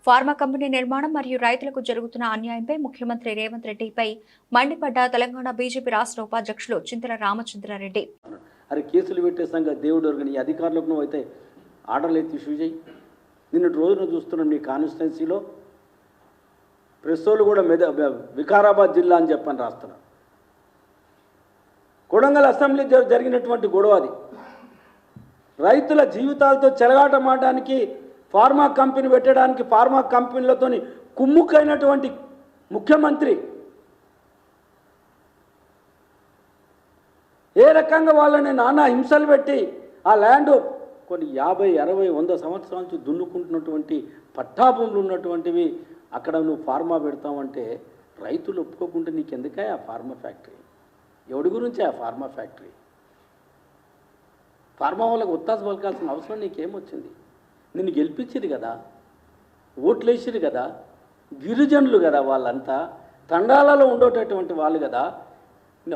Pharma company నిర్మాణం మరియు రైతులకు జరుగుతున్న అన్యాయంపై ముఖ్యమంత్రి రేవంత్ రెడ్డిపై మండిపడ్డ తెలంగాణ బీజేపీ రాష్ట్ర ఉపాధ్యక్షులు చింతల రామచంద్రారెడ్డి. అరే కేసులు పెట్టే సంగ దేవుడు నీ అధికారులకు నువ్వు అయితే ఆర్డర్లు ఎత్తి ఇష్యూ చేయి. నిన్నటి రోజున చూస్తున్నాం నీ కాన్స్టిట్యున్సీలో ప్రెస్సోలు కూడా వికారాబాద్ జిల్లా అని చెప్పని రాస్తున్నారు. కొడంగల్ అసెంబ్లీ జరిగినటువంటి గొడవ అది. రైతుల జీవితాలతో చెలగాటమాడడానికి ఫార్మా కంపెనీ పెట్టడానికి ఫార్మా కంపెనీలతోని కుమ్ముకైనటువంటి ముఖ్యమంత్రి ఏ రకంగా వాళ్ళని నానా హింసలు పెట్టి ఆ ల్యాండ్ కొన్ని 50, 60, 100 సంవత్సరాల నుంచి దున్నుకుంటున్నటువంటి పట్టాభూములు ఉన్నటువంటివి అక్కడ నువ్వు ఫార్మా పెడతావంటే రైతులు ఒప్పుకోకుంటే నీకెందుకే ఆ ఫార్మా ఫ్యాక్టరీ? ఎవడి గురించి ఆ ఫార్మా ఫ్యాక్టరీ? ఫార్మా వాళ్ళకి ఒత్తాసు పలకాల్సిన అవసరం నీకేమొచ్చింది? నిన్ను గెలిపించింది కదా, ఓట్లు వేసిరు కదా, గిరిజనులు కదా, వాళ్ళంతా తండాలలో ఉండేటటువంటి వాళ్ళు కదా,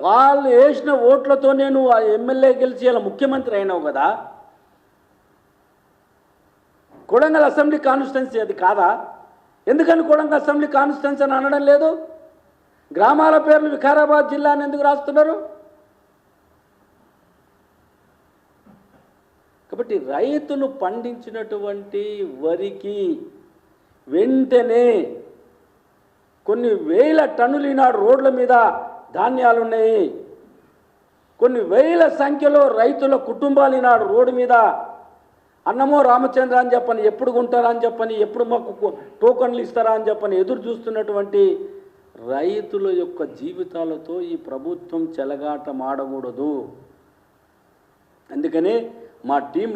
వాళ్ళు వేసిన ఓట్లతో నేను ఆ ఎమ్మెల్యే గెలిచి అలా ముఖ్యమంత్రి అయినావు కదా. కొడంగల్ అసెంబ్లీ కాన్స్టిట్యున్సీ అది కాదా? ఎందుకని కొడంగల్ అసెంబ్లీ కాన్స్టిట్యున్సీ అని అనడం లేదు? గ్రామాల పేర్లు వికారాబాద్ జిల్లా అని ఎందుకు రాస్తున్నారు? కాబట్టి రైతులు పండించినటువంటి వరికి వెంటనే కొన్ని వేల టన్నులు ఈనాడు రోడ్ల మీద ధాన్యాలు ఉన్నాయి. కొన్ని వేల సంఖ్యలో రైతుల కుటుంబాలు ఈనాడు రోడ్డు మీద అన్నమో రామచంద్ర అని చెప్పని, ఎప్పుడు కొంటారా అని చెప్పని, ఎప్పుడు మాకు టోకన్లు ఇస్తారా అని చెప్పని ఎదురు చూస్తున్నటువంటి రైతుల యొక్క జీవితాలతో ఈ ప్రభుత్వం చెలగాటమాడకూడదు. అందుకనే మా టీం